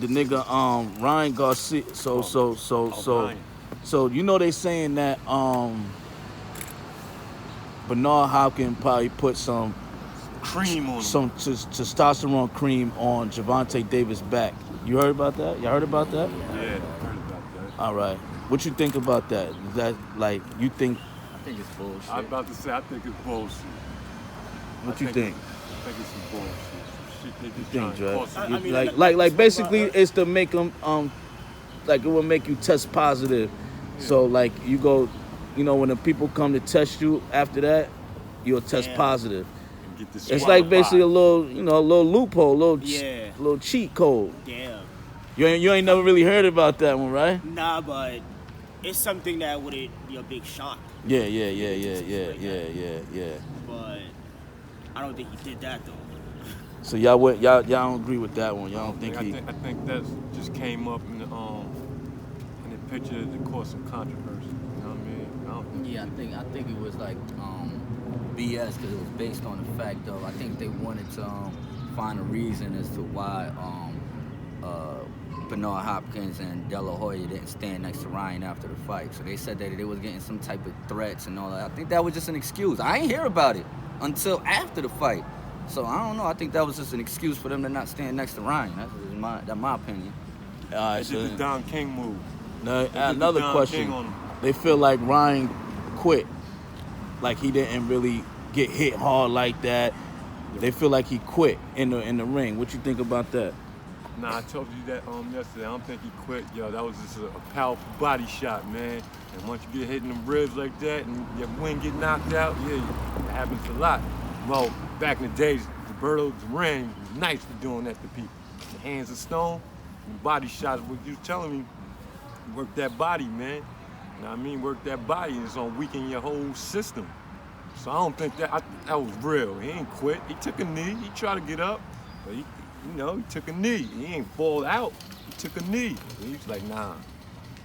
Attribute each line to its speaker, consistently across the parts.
Speaker 1: the nigga Ryan Garcia. So you know they saying that Bernard Hopkins probably put some
Speaker 2: cream on him.
Speaker 1: Some testosterone cream on Javante Davis' back. You heard about that? You heard about that?
Speaker 2: Yeah, I heard about that.
Speaker 1: All right. What you think about that? Is that like you think?
Speaker 3: I think it's bullshit.
Speaker 2: I'm about to say I think it's bullshit.
Speaker 1: What you think?
Speaker 2: I think it's some bullshit. Shit they just
Speaker 1: Think,
Speaker 2: trying to
Speaker 1: Dre? Like basically it's to make them like it will make you test positive. Yeah. So like you go, you know, when the people come to test you after that, you'll test positive. It's like basically a little, you know, a little loophole, a little cheat code.
Speaker 4: Yeah.
Speaker 1: You ain't never really heard about that one, right?
Speaker 4: Nah, but it's something that wouldn't be a big shock.
Speaker 1: Yeah.
Speaker 4: But I don't think he did that though.
Speaker 1: So y'all don't agree with that one. Y'all don't think he?
Speaker 2: I think that just came up in the picture that caused some controversy. You know what I mean?
Speaker 3: I think it was like BS because it was based on the fact of I think they wanted to find a reason as to why Bernard Hopkins and De La Hoya didn't stand next to Ryan after the fight. So they said that they was getting some type of threats and all that. I think that was just an excuse. I ain't hear about it until after the fight. So I don't know. I think that was just an excuse for them to not stand next to Ryan. That's my opinion.
Speaker 1: All right,
Speaker 2: they did the Don King move.
Speaker 1: Another question. They feel like Ryan quit. Like he didn't really get hit hard like that. They feel like he quit in the ring. What you think about that?
Speaker 2: Nah, I told you that yesterday. I don't think he quit. Yo, that was just a powerful body shot, man. And once you get hit in the ribs like that and your wing get knocked out, yeah, it happens a lot. Well, back in the days, Roberto Duran was nice for doing that to people. The hands of stone, and body shots. What you telling me, work that body, man. You know what I mean? Work that body, and it's gonna weaken your whole system. So I don't think that was real. He ain't quit. He took a knee. He tried to get up, but he took a knee. He ain't fall out. He took a knee. And he was like, nah,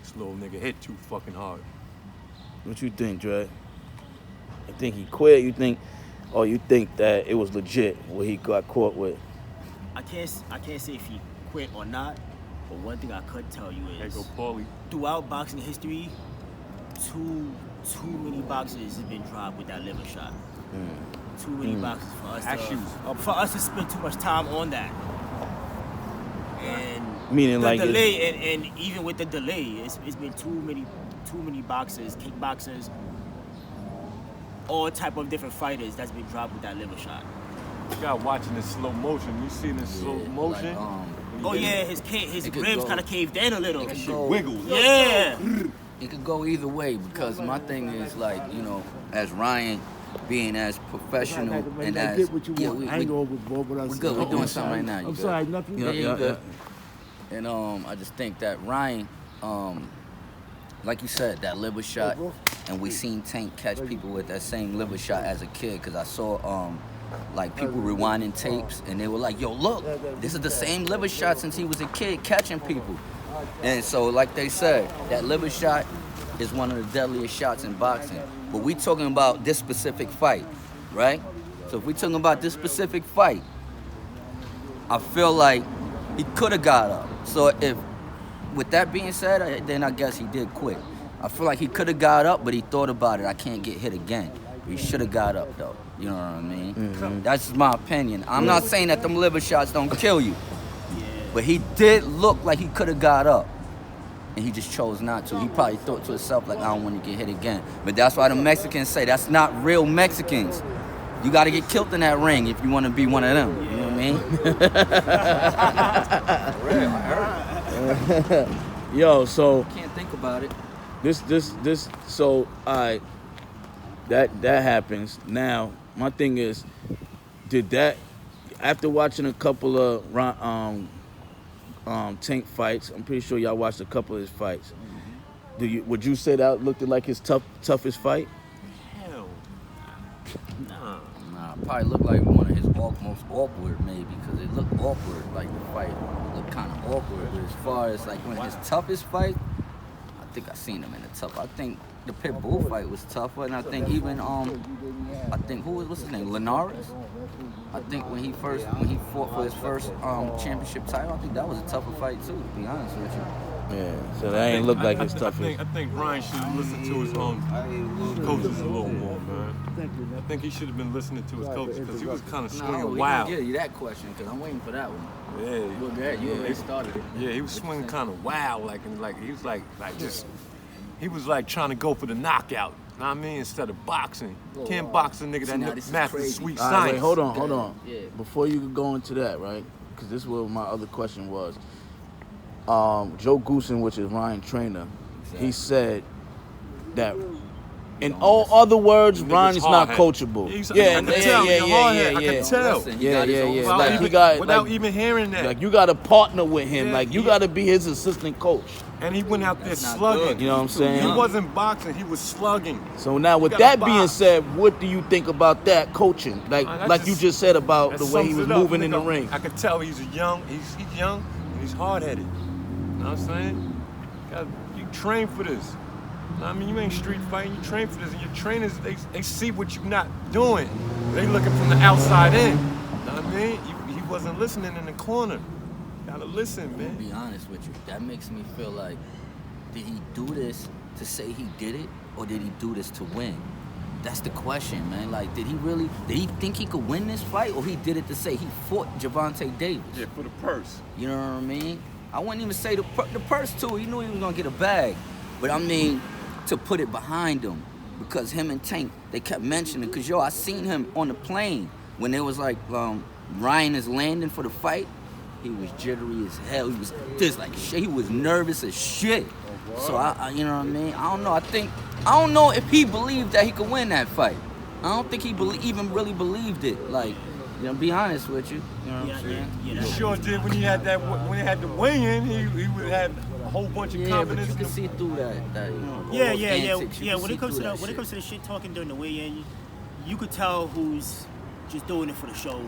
Speaker 2: this little nigga hit too fucking hard.
Speaker 1: What you think, Dre? You think he quit? You think that it was legit what he got caught with?
Speaker 4: I can't say if he quit or not, but one thing I could tell you is throughout boxing history, too many boxers have been dropped with that liver shot. Too many boxes for us to spend too much time on that. And
Speaker 1: meaning
Speaker 4: the
Speaker 1: like
Speaker 4: delay, and even with the delay, it's been too many boxers, kickboxers, all type of different fighters that's been dropped with that liver shot.
Speaker 2: You got watching in slow motion. You see it in slow motion?
Speaker 4: His ribs kind of caved in a little.
Speaker 3: It
Speaker 2: wiggled.
Speaker 4: Yeah.
Speaker 3: It could go either way because my thing is like, you know, as Ryan being as professional and as
Speaker 5: get what you want. I ain't going with Bo, but
Speaker 3: we're good. We're doing something right now.
Speaker 5: I'm sorry, nothing.
Speaker 3: You're good. And I just think that Ryan, like you said, that liver shot, and we seen Tank catch people with that same liver shot as a kid. Because I saw like people rewinding tapes, and they were like, "Yo, look, this is the same liver shot since he was a kid catching people." And so, like they said, that liver shot is one of the deadliest shots in boxing. But we talking about this specific fight, right? So if we talking about this specific fight, I feel like he could have got up. So if, with that being said, then I guess he did quit. I feel like he could have got up, but he thought about it. I can't get hit again. He should have got up, though. You know what I mean? Mm-hmm. That's my opinion. I'm not saying that them liver shots don't kill you. But he did look like he could have got up. And he just chose not to. He probably thought to himself, like, I don't want to get hit again. But that's why the Mexicans say that's not real Mexicans. You got to get killed in that ring if you want to be one of them. You know what
Speaker 1: I mean? Yo, so...
Speaker 3: Can't think about it.
Speaker 1: So, that happens. Now, my thing is, did that... After watching a couple of Tank fights, I'm pretty sure y'all watched a couple of his fights. Mm-hmm. Would you say that looked like his toughest fight?
Speaker 2: Hell,
Speaker 3: nah. Probably looked like one of his most awkward, maybe, because it looked awkward. Like the fight looked kind of awkward. But as far as like one of his toughest fights, I think I seen him in a tough. I think the pit bull fight was tougher, and I think even I think what's his name, Linares. I think when he fought for his first championship title, I think that was a tougher fight too. To be honest with you.
Speaker 1: Yeah, so that ain't look like it's tough.
Speaker 2: I think Ryan should have listened to his coaches a little more, man. I think he should have been listening to his coaches because he was kind of swinging wild.
Speaker 3: Give you that question because I'm waiting for that one.
Speaker 2: Yeah,
Speaker 3: Well, good. You already started it.
Speaker 2: Yeah, he was swinging kind of wild, he was he was like trying to go for the knockout. Know what I mean? Instead of boxing, can't box a nigga that masters sweet
Speaker 1: All
Speaker 2: science.
Speaker 1: right, wait, hold on.
Speaker 3: Yeah.
Speaker 1: Before you go into that, right? Because this is what my other question was. Joe Goosen, which is Ryan's trainer, he said that in all other words, Ryan is not coachable.
Speaker 2: I can tell.
Speaker 1: Yeah. Like he got
Speaker 2: without even hearing that.
Speaker 1: Like you got to partner with him.
Speaker 2: Yeah,
Speaker 1: like you got to be his assistant coach.
Speaker 2: And he went out there slugging.
Speaker 1: You know what I'm saying?
Speaker 2: He wasn't boxing. He was slugging.
Speaker 1: So now, with that being said, what do you think about that coaching? Like you just said about the way he was moving in the ring.
Speaker 2: I could tell he's young and he's hard-headed. You know what I'm saying? You train for this. I mean, you ain't street fighting. You train for this, and your trainers they see what you're not doing. They looking from the outside in. You know what I mean? He wasn't listening in the corner. Gotta listen, man.
Speaker 3: To be honest with you, that makes me feel like, did he do this to say he did it, or did he do this to win? That's the question, man. Like, did he think he could win this fight, or he did it to say he fought Gervonta Davis?
Speaker 2: Yeah, for the purse.
Speaker 3: You know what I mean? I wouldn't even say the purse too. He knew he was gonna get a bag, but I mean, to put it behind him, because him and Tank, they kept mentioning, because I seen him on the plane when it was like Ryan is landing for the fight. He was jittery as hell. He was just like shit. He was nervous as shit. So I you know what I mean? I don't know. I don't know if he believed that he could win that fight. I don't think he even really believed it. Like, you know, be honest with you. You know what I'm saying?
Speaker 2: He sure did when he had the weigh-in. He would have a whole bunch of confidence.
Speaker 3: But you can see through that you know.
Speaker 4: Yeah. When it comes to the shit talking during the weigh-in, you could tell who's just doing it for the show.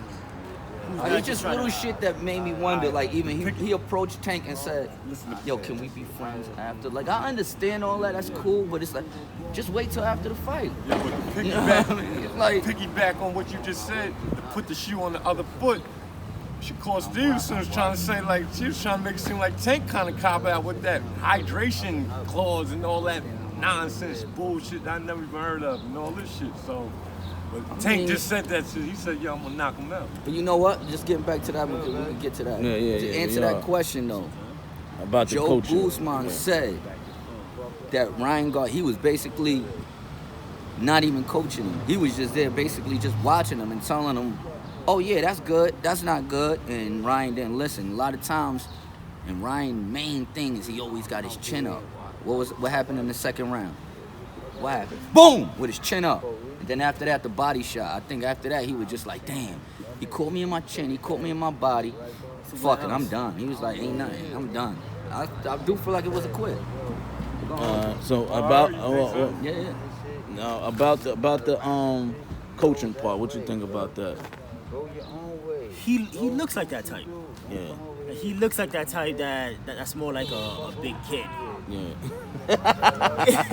Speaker 3: It's just little shit that made me wonder. Like, even he approached Tank and said, "Yo, can we be friends after?" Like, I understand all that. That's cool, but it's like, just wait till after the fight.
Speaker 2: Yeah, but piggyback on what you just said, to put the shoe on the other foot. Shakur Stevenson was trying to say, like, she was trying to make it seem like Tank kind of cop out with that hydration clause and all that nonsense bullshit I never even heard of and all this shit. So. But Tank just said that shit. He said, "Yo, I'm gonna knock him out."
Speaker 3: But you know what? Just getting back to that, we can get to that. To answer that question though,
Speaker 1: about the
Speaker 3: Joe
Speaker 1: coaching.
Speaker 3: Guzman said that Ryan he was basically not even coaching him. He was just there, basically just watching him and telling him, "Oh yeah, that's good. That's not good." And Ryan didn't listen. A lot of times, and Ryan's main thing is he always got his chin up. What happened in the second round? What happened? Boom! With his chin up. And then after that, the body shot. I think after that, he was just like, damn, he caught me in my chin, he caught me in my body. Fuck it, I'm done. He was like, ain't nothing, I'm done. I do feel like it was a quit.
Speaker 1: So about about the coaching part, what you think about that?
Speaker 4: He looks like that type.
Speaker 1: Yeah.
Speaker 4: He looks like that type that's more like a big kid.
Speaker 1: Yeah.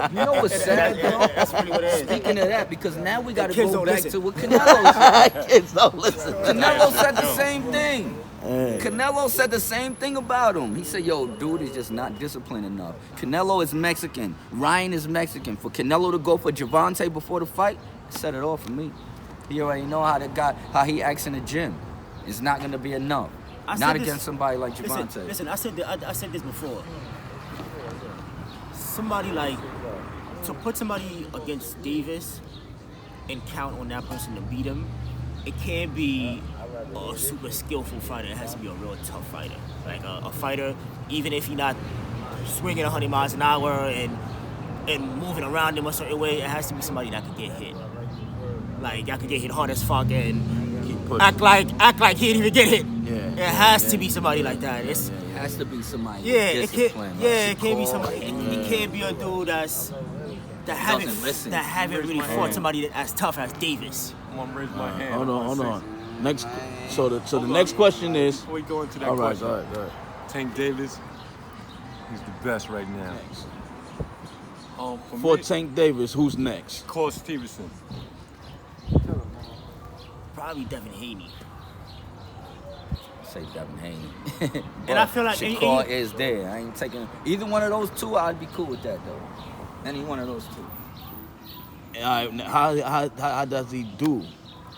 Speaker 3: You know what's sad though?
Speaker 4: That's really what it is.
Speaker 3: Speaking of that, because now we gotta
Speaker 4: kids
Speaker 3: go
Speaker 4: don't
Speaker 3: back
Speaker 4: listen.
Speaker 3: to what Canelo said.
Speaker 1: Kids don't listen.
Speaker 3: Canelo said the same thing.
Speaker 1: Hey.
Speaker 3: Canelo said the same thing about him. He said, yo, dude is just not disciplined enough. Canelo is Mexican. Ryan is Mexican. For Canelo to go for Gervonta before the fight, set it off for me. He already know how he acts in the gym. It's not gonna be enough. Not against somebody like Gervonta.
Speaker 4: Listen, I said this before. Somebody to put somebody against Davis and count on that person to beat him, it can't be a super skillful fighter. It has to be a real tough fighter. Like a fighter, even if you're not swinging 100 miles an hour and moving around him a certain way, it has to be somebody that could get hit. Like, that could get hit hard as fuck and act like he didn't even get hit.
Speaker 1: Yeah.
Speaker 4: It has to be somebody like that. It
Speaker 3: has to be somebody.
Speaker 4: It can't be somebody. It can't be a dude that haven't really fought somebody as tough as Davis.
Speaker 2: I'm gonna raise my hand.
Speaker 1: Hold on. Next, so the next question is.
Speaker 2: Before we go into that
Speaker 1: all right,
Speaker 2: question,
Speaker 1: go ahead.
Speaker 2: Tank Davis, he's the best right now.
Speaker 1: For Tank Davis, who's next?
Speaker 2: Shakur Stevenson.
Speaker 4: Probably Devin Haney.
Speaker 3: Say Devin Haney.
Speaker 4: And I feel like
Speaker 3: Shakur is there. I ain't taking either one of those two. I'd be cool with that though. Any one of those two.
Speaker 1: How does he do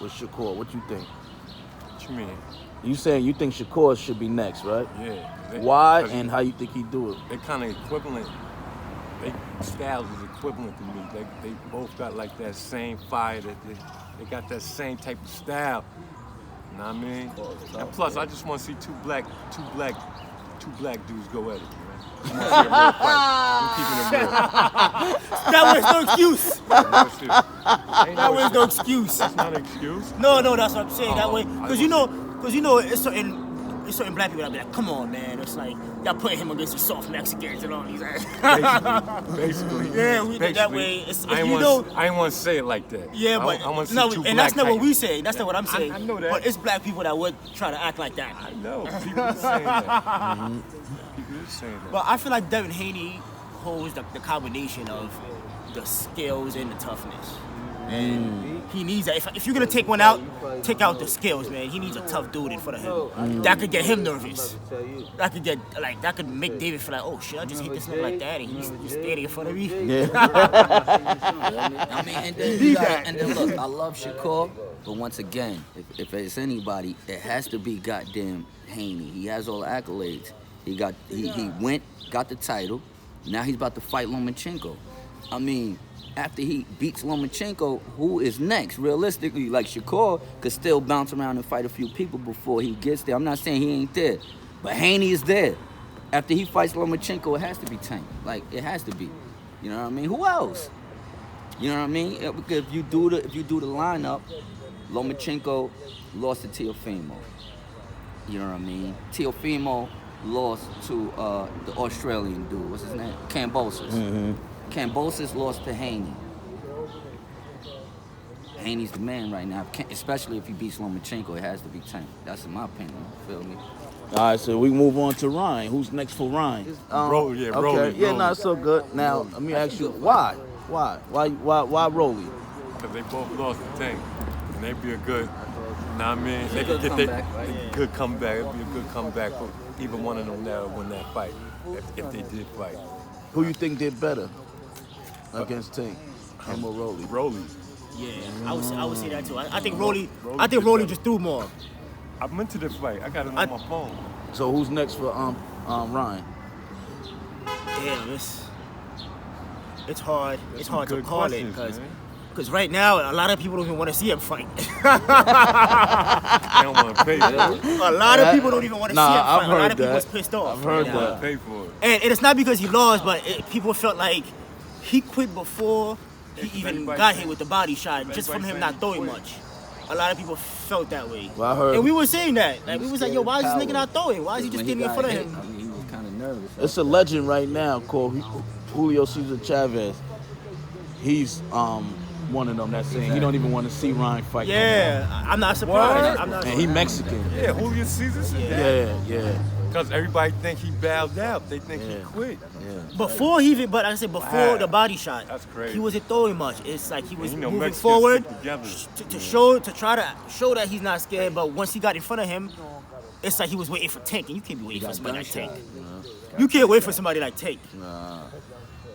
Speaker 1: with Shakur? What you think?
Speaker 2: What you mean?
Speaker 1: You saying you think Shakur should be next, right?
Speaker 2: Yeah.
Speaker 1: Why and how you think he do it?
Speaker 2: They kind of equivalent. They styles is equivalent to me. They both got like that same fire. That they got that same type of style. You know what I mean? And plus, I just want to see two black dudes go at it. Man. I'm keeping it real.
Speaker 4: That was no excuse. That was no excuse.
Speaker 2: That's not an excuse.
Speaker 4: No, that's what I'm saying. That way, because you know, it's certain black people that be like, come on, man. It's like y'all putting him against the soft Mexicans and all these.
Speaker 2: Basically.
Speaker 4: Yeah, we did that way.
Speaker 2: I ain't want to say it like that.
Speaker 4: Yeah, but
Speaker 2: I want to see
Speaker 4: no,
Speaker 2: two
Speaker 4: and
Speaker 2: black
Speaker 4: that's not what we
Speaker 2: titans.
Speaker 4: say. That's not what I'm saying.
Speaker 2: I know that.
Speaker 4: But it's black people that would try to act like that.
Speaker 2: I know. People are saying that. People are saying that.
Speaker 4: But I feel like Devin Haney holds the combination of the skills and the toughness. And he needs that. If you're gonna take one out, take out the skills, man. He needs a tough dude in front of him. That could get him nervous. That could make David feel like, oh shit, I just hit this nigga like that, and he's standing in front of me.
Speaker 1: Yeah.
Speaker 3: I mean, and then look, I love Shakur, but once again, if it's anybody, it has to be goddamn Haney. He has all the accolades. He went, got the title. Now he's about to fight Lomachenko. I mean, after he beats Lomachenko, who is next? Realistically, like Shakur could still bounce around and fight a few people before he gets there. I'm not saying he ain't there, but Haney is there. After he fights Lomachenko, it has to be Tank. Like, it has to be. You know what I mean? Who else? You know what I mean? Because if you do the lineup, Lomachenko lost to Teofimo. You know what I mean? Teofimo lost to the Australian dude. What's his name? Kambosos.
Speaker 1: Mm-hmm.
Speaker 3: Kambosos lost to Haney. Haney's the man right now, especially if he beats Lomachenko. It has to be Tank. That's in my opinion. You feel me?
Speaker 1: All right, so we move on to Ryan. Who's next for Ryan?
Speaker 2: Rolly.
Speaker 1: Yeah, not so good. Now, let me ask you, why? Why Rolly?
Speaker 2: Because they both lost the Tank, and they'd be a good. You know what I mean? They
Speaker 3: good
Speaker 2: could get
Speaker 3: comeback, right?
Speaker 2: a good comeback. It'd be a good comeback for either one of them that would win that fight if they did fight.
Speaker 1: Who you think did better against Tank? Him or Rolly?
Speaker 2: Rolly.
Speaker 4: Yeah, I would say that too. I think Rolly just threw more.
Speaker 2: I went to the fight. I got it on my phone.
Speaker 1: So who's next for Ryan?
Speaker 4: Damn, it's hard. It's hard to
Speaker 2: Good
Speaker 4: call it
Speaker 2: questions,
Speaker 4: because right now a lot of people don't even want to see him fight.
Speaker 2: They don't want to pay for it.
Speaker 4: A lot of people don't even want to see him fight.
Speaker 1: I've
Speaker 4: A lot
Speaker 1: heard
Speaker 4: of people
Speaker 1: that.
Speaker 4: was pissed off.
Speaker 1: I've heard
Speaker 2: They don't
Speaker 1: that.
Speaker 2: want to pay for it.
Speaker 4: And it's not because he lost, but people felt like he quit before he even
Speaker 2: Everybody
Speaker 4: got
Speaker 2: say-
Speaker 4: hit with the body shot, just from him
Speaker 2: everybody
Speaker 4: not
Speaker 2: say he
Speaker 4: throwing
Speaker 2: quit.
Speaker 4: much. A lot of people felt that way.
Speaker 1: Well, I heard
Speaker 4: And we were saying that. Like, we was like, yo, why is this nigga not throwing? Why is he just
Speaker 3: When
Speaker 4: standing in
Speaker 3: got
Speaker 4: front of
Speaker 3: hit,
Speaker 4: him?
Speaker 3: I mean, he was kind of nervous.
Speaker 1: it's a legend right now called Julio Cesar Chavez. He's one of them that's saying he don't even want to see Ryan fight.
Speaker 4: Yeah, I'm not surprised.
Speaker 2: What?
Speaker 4: I'm not
Speaker 1: And he Mexican.
Speaker 2: Yeah, Julio Cesar said that.
Speaker 1: Yeah.
Speaker 2: Because everybody think he bowed out. They think he quit.
Speaker 4: Before he even, but like I said, before the body shot,
Speaker 2: That's crazy.
Speaker 4: he wasn't throwing much. It's like he was
Speaker 2: And you know,
Speaker 4: moving
Speaker 2: Mexicans
Speaker 4: forward
Speaker 2: stick together.
Speaker 4: to try to show that he's not scared. But once he got in front of him, it's like he was waiting for Tank, and you can't be waiting for somebody like Tank. You can't wait for somebody like Tank.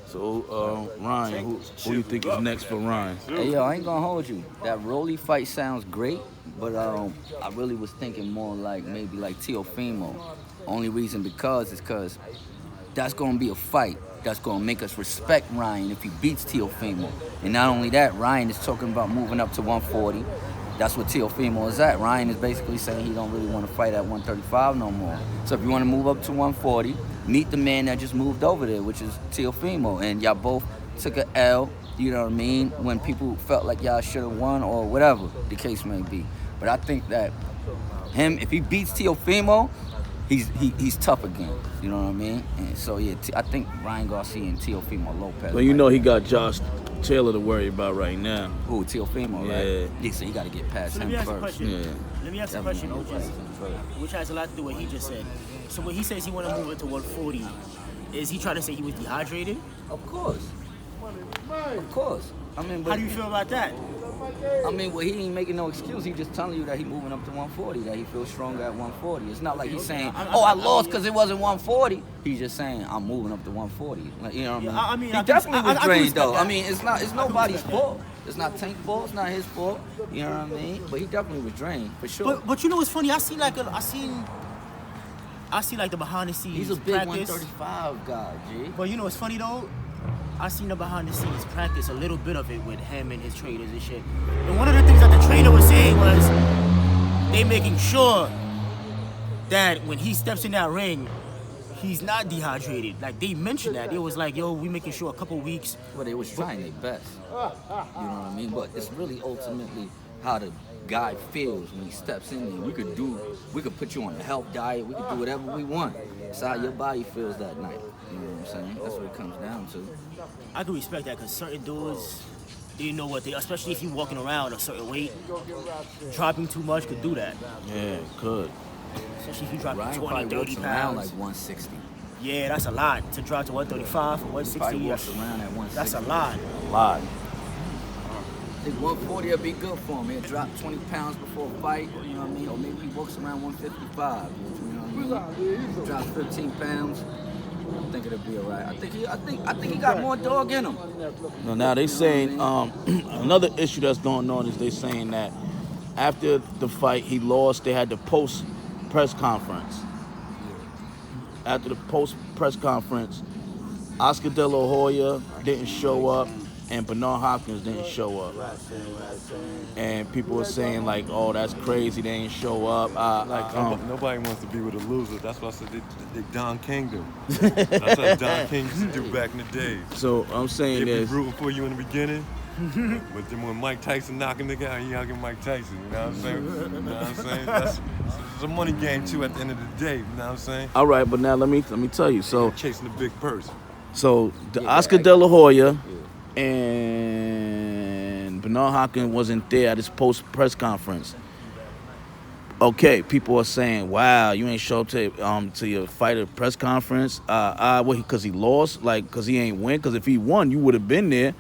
Speaker 1: So Ryan, who you think is next for Ryan?
Speaker 3: Hey, yo, I ain't gonna hold you. That Rolly fight sounds great, but I really was thinking more like maybe like Teofimo. Only reason because that's gonna be a fight that's gonna make us respect Ryan if he beats Teofimo. And not only that, Ryan is talking about moving up to 140. That's what Teofimo is at. Ryan is basically saying he don't really want to fight at 135 no more. So if you want to move up to 140, meet the man that just moved over there, which is Teofimo. And y'all both took a L, you know what I mean, when people felt like y'all should have won or whatever the case may be. But I think that him, if he beats Teofimo, he's tough again. You know what I mean? And so, yeah, I think Ryan Garcia and Teofimo Lopez.
Speaker 1: Well, you know he got Josh Taylor to worry about right now.
Speaker 3: Who, Teofimo, right? Yeah, so you got to get past
Speaker 4: So let
Speaker 3: him
Speaker 4: me ask you a
Speaker 3: first.
Speaker 4: question.
Speaker 1: Yeah.
Speaker 4: Let me ask you a question, which has a lot to do with what he just said. So when he says he want to move it to 140, is he trying to say he was dehydrated?
Speaker 3: Of course. Of course. I mean, but
Speaker 4: How do you feel about that?
Speaker 3: I mean, well, he ain't making no excuse. He just telling you that he moving up to 140, that he feels stronger at 140. It's not like he's saying, oh, I lost because it wasn't 140. He's just saying, I'm moving up to 140. Like, you know what I mean? He definitely was drained, though. I mean, it's nobody's fault. It's not Tank's fault. It's not his fault. You know what I mean? But he definitely was drained, for sure.
Speaker 4: But you know what's funny? I see like the behind the scenes.
Speaker 3: He's a big
Speaker 4: practice.
Speaker 3: 135 guy, G.
Speaker 4: But you know what's funny though? I seen the behind the scenes practice, a little bit of it with him and his trainers and shit. And one of the things that the trainer was saying was they making sure that when he steps in that ring, he's not dehydrated. Like they mentioned that. It was like, yo, we making sure a couple weeks.
Speaker 3: Well, they was trying their best. You know what I mean? But it's really ultimately how the guy feels when he steps in there. We could put you on a health diet. We could do whatever we want. It's how your body feels that night. You know what I'm saying? That's what it comes down to.
Speaker 4: I can respect that because certain dudes, they know what they, especially if you're walking around a certain weight, dropping too much could do that.
Speaker 1: Yeah, it could.
Speaker 4: Especially if you drop
Speaker 3: Ryan
Speaker 4: 20, 30
Speaker 3: around
Speaker 4: pounds.
Speaker 3: like 160.
Speaker 4: Yeah, that's a lot. To drop to 135 or 160,
Speaker 3: Probably walks around at 160.
Speaker 4: that's a lot.
Speaker 1: A lot.
Speaker 3: I think 140 would be good for him. He'll drop 20 pounds before a fight, you know what I mean? Or maybe he walks around 155, you know what I mean? Drop 15 pounds. I think it'll be all right. I think he got more dog in him.
Speaker 1: No, now they saying another issue that's going on is they saying that after the fight he lost, they had the post press conference. After the post press conference, Oscar De La Hoya didn't show up and Bernard Hopkins didn't show up. And people were saying like, oh, that's crazy, they didn't show up.
Speaker 2: Nobody wants to be with a loser. That's what I said they Don King do. That's what Don King used to do back in the day.
Speaker 1: So I'm saying
Speaker 2: They'd be
Speaker 1: this.
Speaker 2: rooting for you in the beginning. But then when Mike Tyson knock a nigga out, you gotta get Mike Tyson. You know what I'm saying? You know what I'm saying? It's a money game too at the end of the day. You know what I'm saying?
Speaker 1: All right, but now let me tell you. So
Speaker 2: Chasing the big purse.
Speaker 1: So the Oscar De La Hoya and Bernard Hopkins wasn't there at his post press conference. Okay, people are saying, "Wow, you ain't show up to your fighter press conference." Because he lost, like, because he ain't win. Because if he won, you would have been there.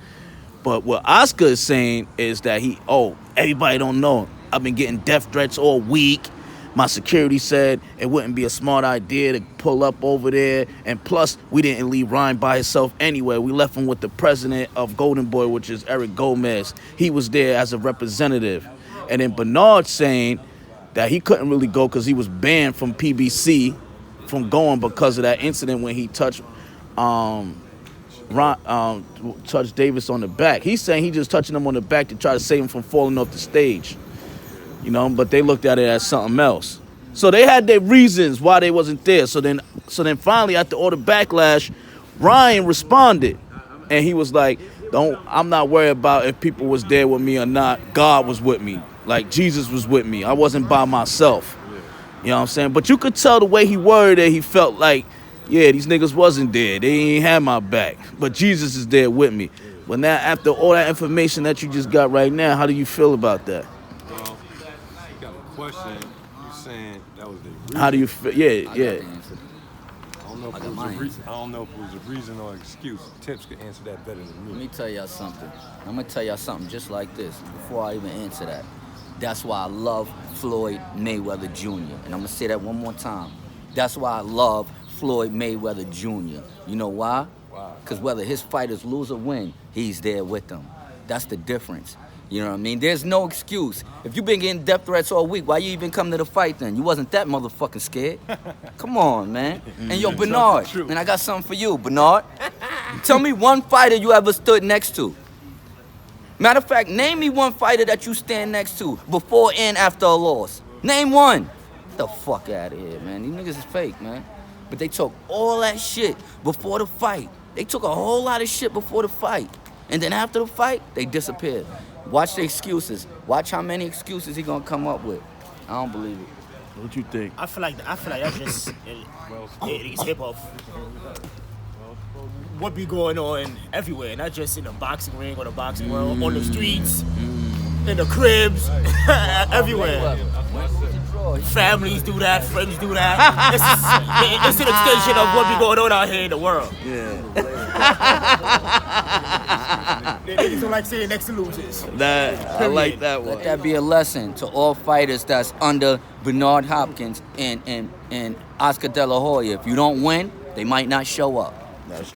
Speaker 1: But what Oscar is saying is that everybody don't know. I've been getting death threats all week. My security said it wouldn't be a smart idea to pull up over there. And plus, we didn't leave Ryan by himself anyway. We left him with the president of Golden Boy, which is Eric Gomez. He was there as a representative. And then Bernard saying that he couldn't really go because he was banned from PBC from going because of that incident when he touched touched Davis on the back. He's saying he just touching him on the back to try to save him from falling off the stage. You know, but they looked at it as something else. So they had their reasons why they wasn't there. So then finally, after all the backlash, Ryan responded. And he was like, I'm not worried about if people was there with me or not. God was with me. Like, Jesus was with me. I wasn't by myself. You know what I'm saying? But you could tell the way he worded it, he felt like, yeah, these niggas wasn't there. They ain't had my back. But Jesus is there with me. But now, after all that information that you just got right now, how do you feel about that?
Speaker 2: Well, you got a question. You're saying that was the reason.
Speaker 1: How do you feel? Yeah.
Speaker 2: I don't know if it was a reason or excuse. Tips could answer that better than me.
Speaker 3: Let me tell y'all something. I'm going to tell y'all something just like this before I even answer that. That's why I love Floyd Mayweather Jr. And I'm going to say that one more time. That's why I love Floyd Mayweather Jr. You know why? Because whether his fighters lose or win, he's there with them. That's the difference. You know what I mean? There's no excuse. If you've been getting death threats all week, why you even come to the fight then? You wasn't that motherfucking scared. Come on, man. And yo, Bernard, and I got something for you, Bernard. Tell me one fighter you ever stood next to. Matter of fact, name me one fighter that you stand next to before and after a loss. Name one. Get the fuck out of here, man. These niggas is fake, man. But they talk all that shit before the fight. They took a whole lot of shit before the fight. And then after the fight, they disappeared. Watch the excuses. Watch how many excuses he gonna come up with. I don't believe it.
Speaker 1: What you think?
Speaker 4: I feel like that's just it's hip hop. What be going on everywhere, not just in the boxing ring or the boxing world, on the streets, in the cribs, everywhere.
Speaker 3: When was the draw?
Speaker 4: Families do that, friends do that. It's an extension of what be going on out here in the world.
Speaker 1: Yeah.
Speaker 4: They niggas don't like sitting next to losers.
Speaker 1: I like that one.
Speaker 3: Let that be a lesson to all fighters that's under Bernard Hopkins and Oscar De La Hoya. If you don't win, they might not show up.
Speaker 1: That's